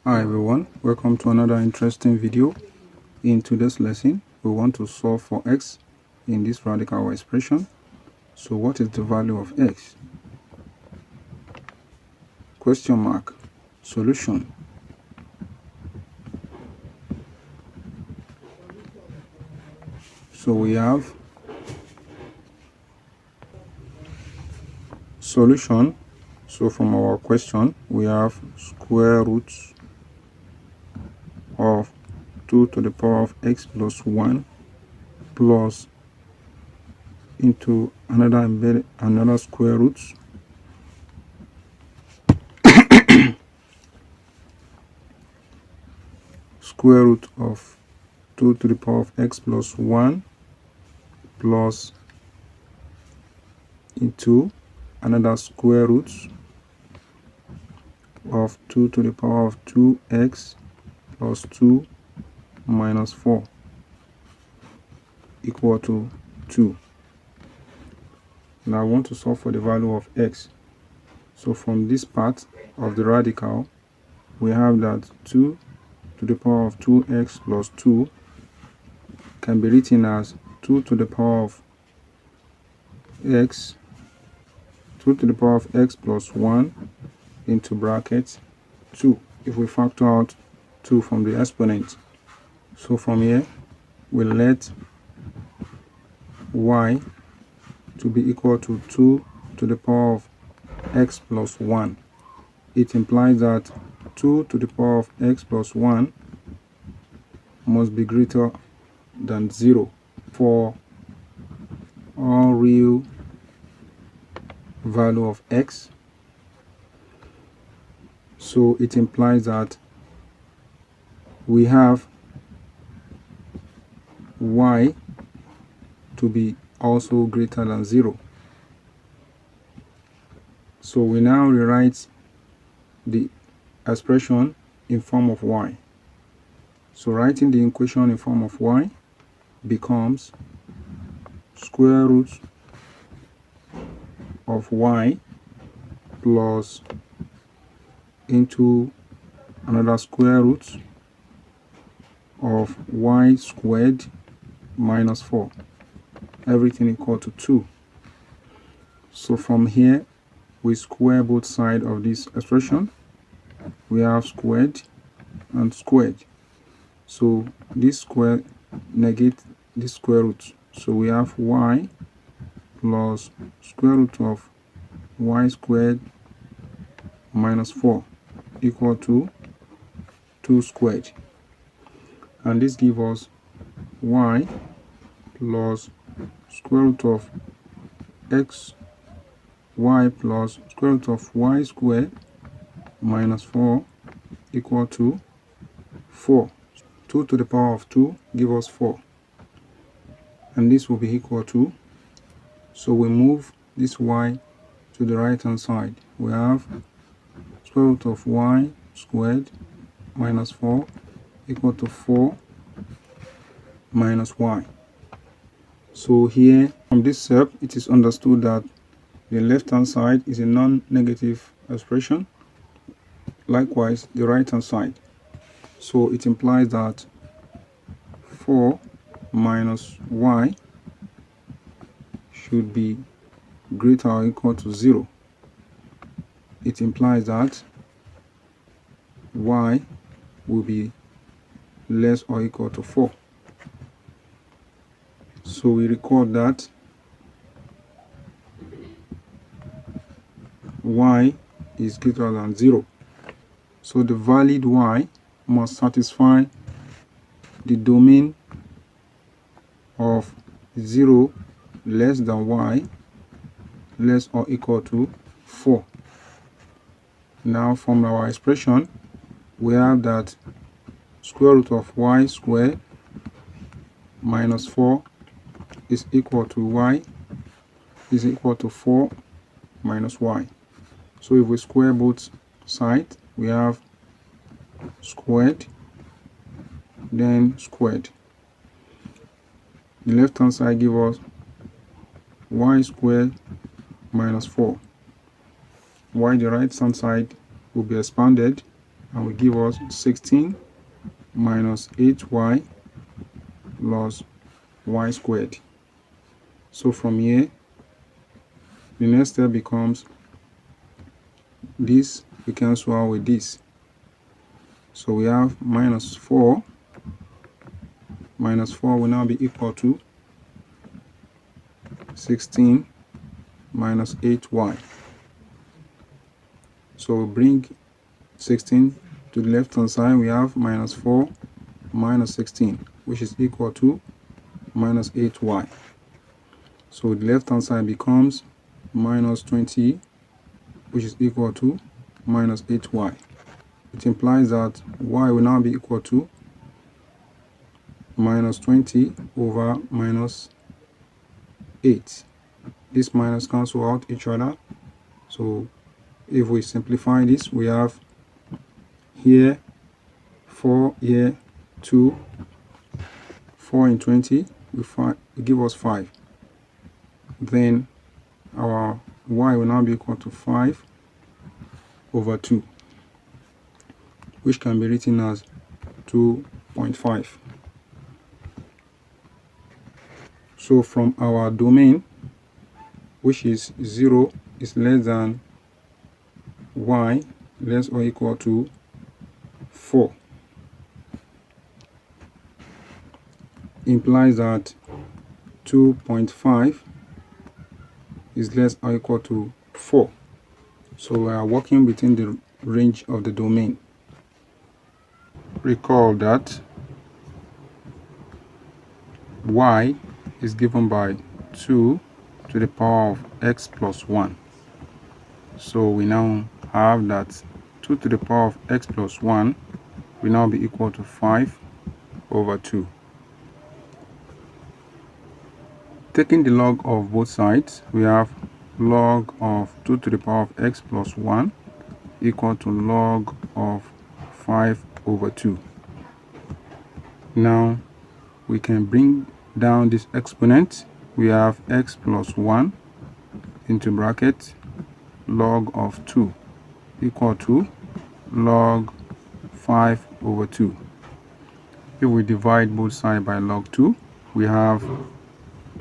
Hi everyone, welcome to another interesting video. In today's lesson, we want to solve for x in this radical expression. So what is the value of x? Question mark. Solution. So we have solution. So from our question, we have square root of 2 to the power of x plus 1 plus into another square root square root of 2 to the power of x plus 1 plus into another square root of 2 to the power of 2x plus 2 minus 4 equal to 2. Now I want to solve for the value of x. So from this part of the radical, we have that 2 to the power of 2x plus 2 can be written as 2 to the power of x 2 to the power of x plus 1 into brackets 2 if we factor out 2 from the exponent. So from here we'll let y to be equal to 2 to the power of x plus 1. It implies that 2 to the power of x plus 1 must be greater than 0 for all real value of x. So it implies that we have y to be also greater than 0. So we now rewrite the expression in form of y. So writing the equation in form of y becomes square root of y plus into another square root of y squared minus 4, everything equal to 2. So from here we square both sides of this expression. We have squared and squared. So this square negates this square root. So we have y plus square root of y squared minus 4 equal to 2 squared. And this gives us y plus square root of x y plus square root of y squared minus 4 equal to 4. 2 to the power of 2 give us 4. And this will be equal to, so we move this y to the right hand side. We have square root of y squared minus 4 equal to 4 minus y. So here from this step it is understood that the left hand side is a non-negative expression, likewise the right hand side. So it implies that 4 minus y should be greater or equal to 0. It implies that y will be less or equal to 4. So we record that y is greater than 0. So the valid y must satisfy the domain of 0 less than y less or equal to 4. Now from our expression we have that square root of y squared minus 4 is equal to y is equal to 4 minus y. So if we square both sides, we have squared, then squared. The left hand side gives us y squared minus 4. While the right hand side will be expanded and will give us 16 minus 8y plus y squared. So from here, the next step becomes this we cancel out with this. So we have minus 4. Minus 4 will now be equal to 16 minus 8y. So we bring 16 to the left hand side. We have minus 4 minus 16, which is equal to minus 8y. So the left hand side becomes minus 20, which is equal to minus 8y. It implies that y will now be equal to minus 20 over minus 8. This minus cancel out each other. So if we simplify this, we have here 4, here 2, 4 and 20 will give us 5. Then our y will now be equal to 5 over 2, which can be written as 2.5. So from our domain, which is 0 is less than y less or equal to 4, implies that 2.5 is less or equal to 4. So we are working within the range of the domain. Recall that y is given by 2 to the power of x plus 1. So we now have that 2 to the power of x plus 1 will now be equal to 5 over 2. Taking the log of both sides, we have log of 2 to the power of x plus 1 equal to log of 5 over 2. Now we can bring down this exponent. We have x plus 1 into bracket log of 2 equal to log 5 over 2. If we divide both sides by log 2, we have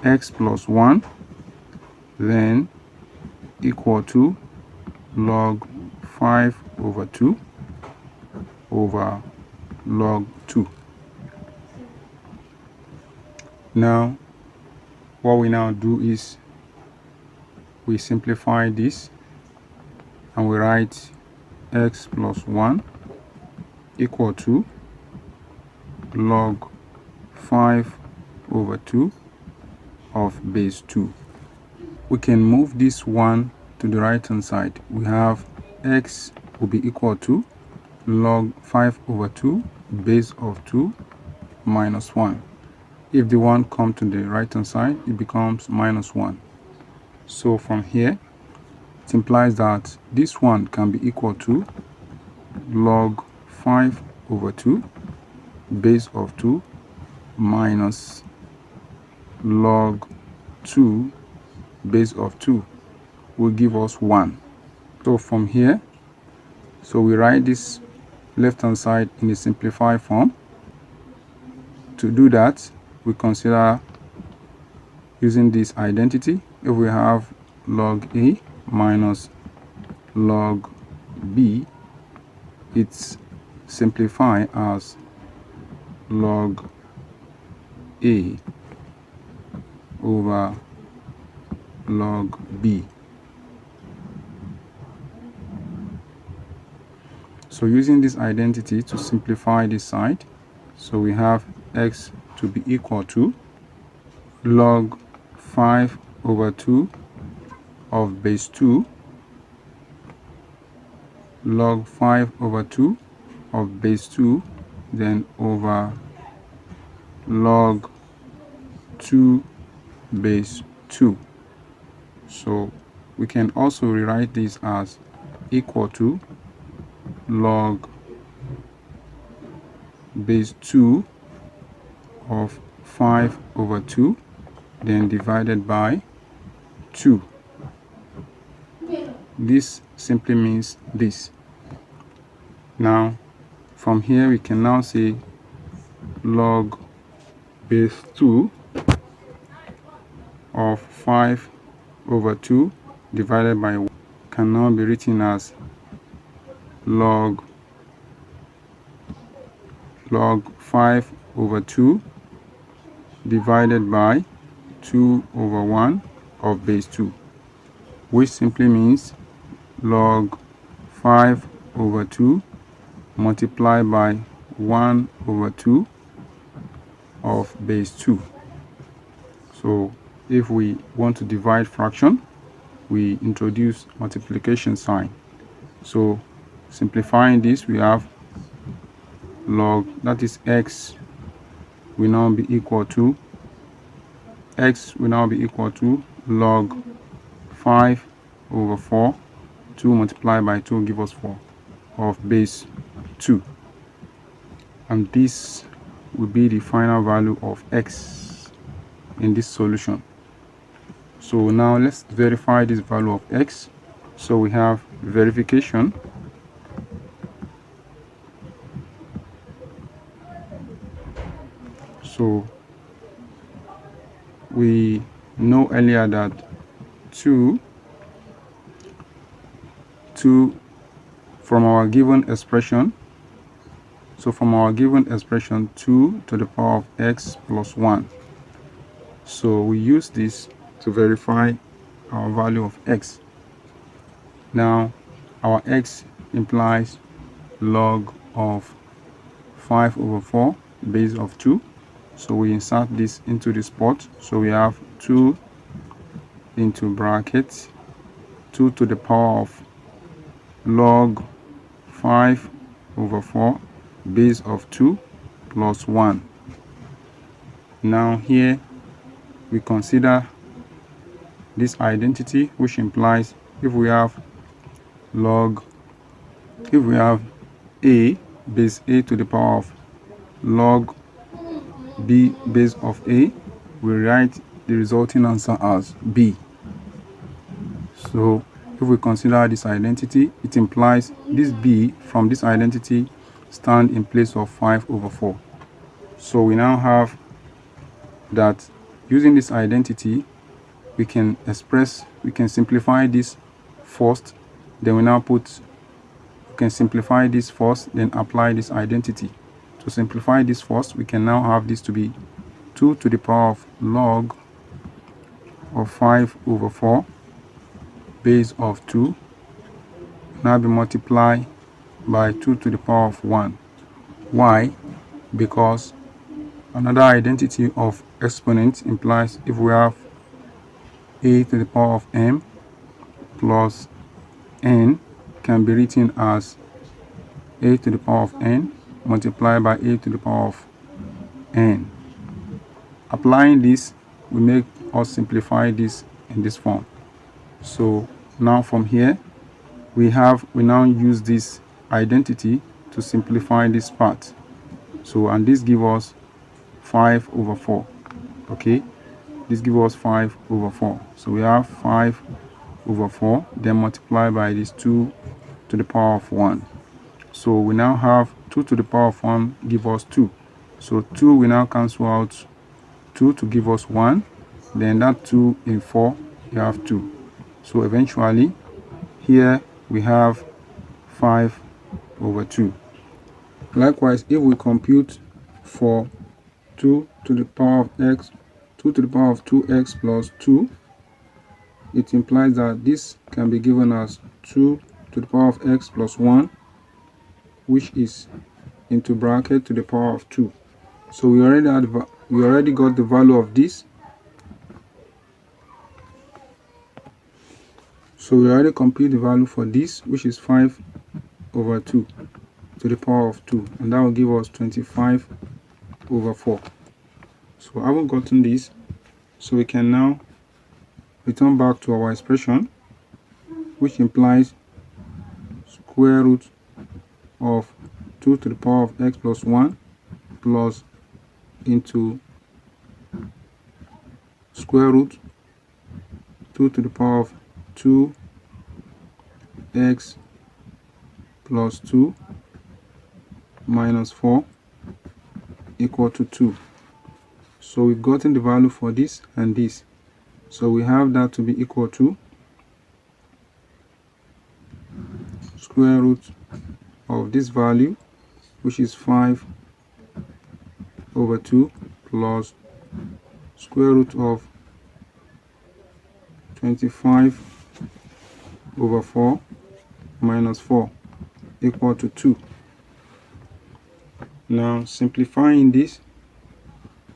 x plus 1 then equal to log 5 over 2 over log 2. Now what we now do is we simplify this and we write x plus 1 equal to log 5 over 2 of base 2. We can move this 1 to the right hand side. We have x will be equal to log 5 over 2 base of 2 minus 1. If the 1 comes to the right hand side, it becomes minus 1. So from here, it implies that this one can be equal to log 5 over 2 base of 2 minus log 2 base of 2 will give us 1. So from here, so we write this left hand side in a simplified form. To do that, we consider using this identity. If we have log a minus log b, it's simplified as log a over log b. So using this identity to simplify this side, so we have x to be equal to log 5 over 2 of base 2 log 5 over 2 of base 2 then over log 2 base 2. So we can also rewrite this as equal to log base 2 of 5 over 2 then divided by 2. This simply means this. Now from here we can now say log base 2 of 5 over 2 divided by 1 can now be written as log 5 over 2 divided by 2 over 1 of base 2, which simply means log 5 over 2 multiplied by 1 over 2 of base 2. So if we want to divide fraction, we introduce multiplication sign. So simplifying this, we have log, that is x, will now be equal to log 5 over 4, 2 multiplied by 2 give us 4 of base 2, and this will be the final value of x in this solution. So now let's verify this value of x. So we have verification. So we know earlier that 2 from our given expression. So from our given expression, 2 to the power of x plus 1. So we use this to verify our value of x. Now our x implies log of 5 over 4 base of 2. So we insert this into the spot. So we have 2 into brackets 2 to the power of log 5 over 4 base of 2 plus 1. Now here we consider this identity, which implies if we have a base a to the power of log b base of a, we write the resulting answer as b. So if we consider this identity, it implies this b from this identity stand in place of 5 over 4. So we now have that using this identity, we can simplify this first, then we can simplify this first, then apply this identity. To simplify this first, we can now have this to be 2 to the power of log of 5 over 4 base of 2 now be multiplied by 2 to the power of 1. Why? Because another identity of exponent implies if we have a to the power of m plus n can be written as a to the power of n multiplied by a to the power of n. Applying this will make us simplify this in this form. So now from here we now use this identity to simplify this part. So and this gives us 5 over 4. Okay, this gives us 5 over 4. So we have 5 over 4, then multiply by this 2 to the power of 1. So we now have 2 to the power of 1 give us 2. So 2 we now cancel out 2 to give us 1. Then that 2 in 4 you have 2. So eventually here we have 5 over 2. Likewise, if we compute for 2 to the power of x, 2 to the power of 2x plus 2, it implies that this can be given as 2 to the power of x plus 1, which is into bracket to the power of 2. So we already got the value of this. So we already compute the value for this, which is 5 over 2 to the power of 2, and that will give us 25 over 4. So I haven't gotten this, so we can now return back to our expression, which implies square root of 2 to the power of x plus 1 plus into square root 2 to the power of 2x plus 2 minus 4 equal to 2. So we've gotten the value for this and this. So we have that to be equal to square root of this value, which is 5 over 2 plus square root of 25 over 4 minus 4 equal to 2. Now simplifying this,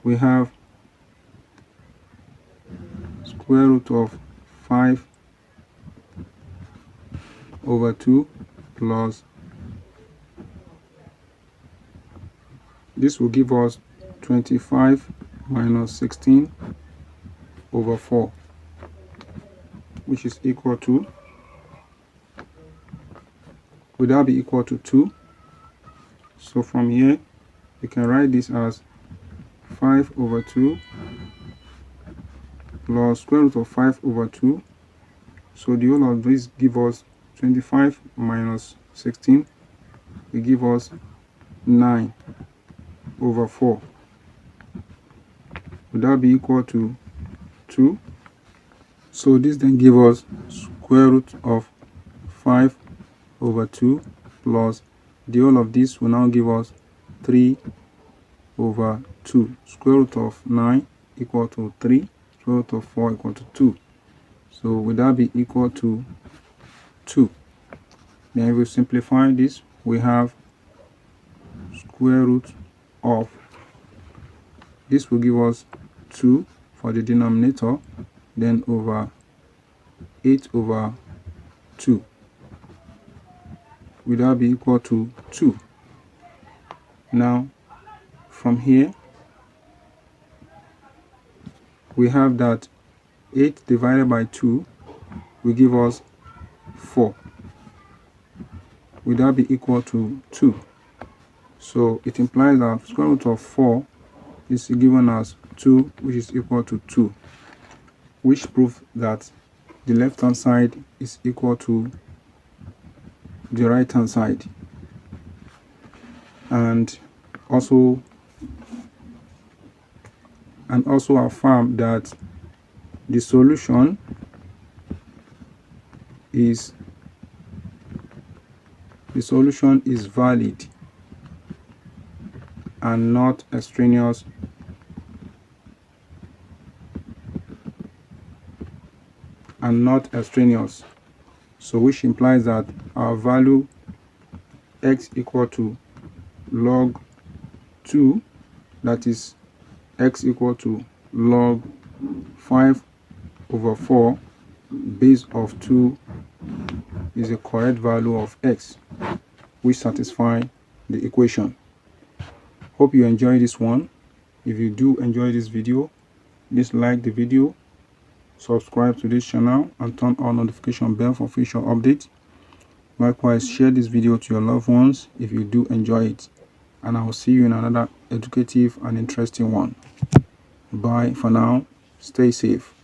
we have square root of 5 over 2 plus this will give us 25 minus 16 over 4, which is equal to, would that be equal to 2? So from here we can write this as 5 over 2 plus square root of 5 over 2. So the whole of this give us 25 minus 16 will give us 9 over 4. Would that be equal to 2? So this then gives us square root of 5 over 2 plus the whole of this will now give us 3 over 2. Square root of 9 equal to 3. Square root of 4 equal to 2. So would that be equal to 2? Then if we simplify this, we have square root of, this will give us 2 for the denominator, then over 8 over 2. Will that be equal to 2? Now from here we have that 8 divided by 2 will give us 4. Will that be equal to 2? So it implies that square root of 4 is given as 2, which is equal to 2, which proves that the left hand side is equal to the right hand side, and also affirm that the solution is valid and not extraneous so which implies that our value x equal to log 2, that is x equal to log 5 over 4 base of 2 is a correct value of x, which satisfies the equation. Hope you enjoy this one. If you do enjoy this video, please like the video, subscribe to this channel, and turn on notification bell for future updates. Likewise, share this video to your loved ones if you do enjoy it, and I will see you in another educative and interesting one. Bye for now. Stay safe.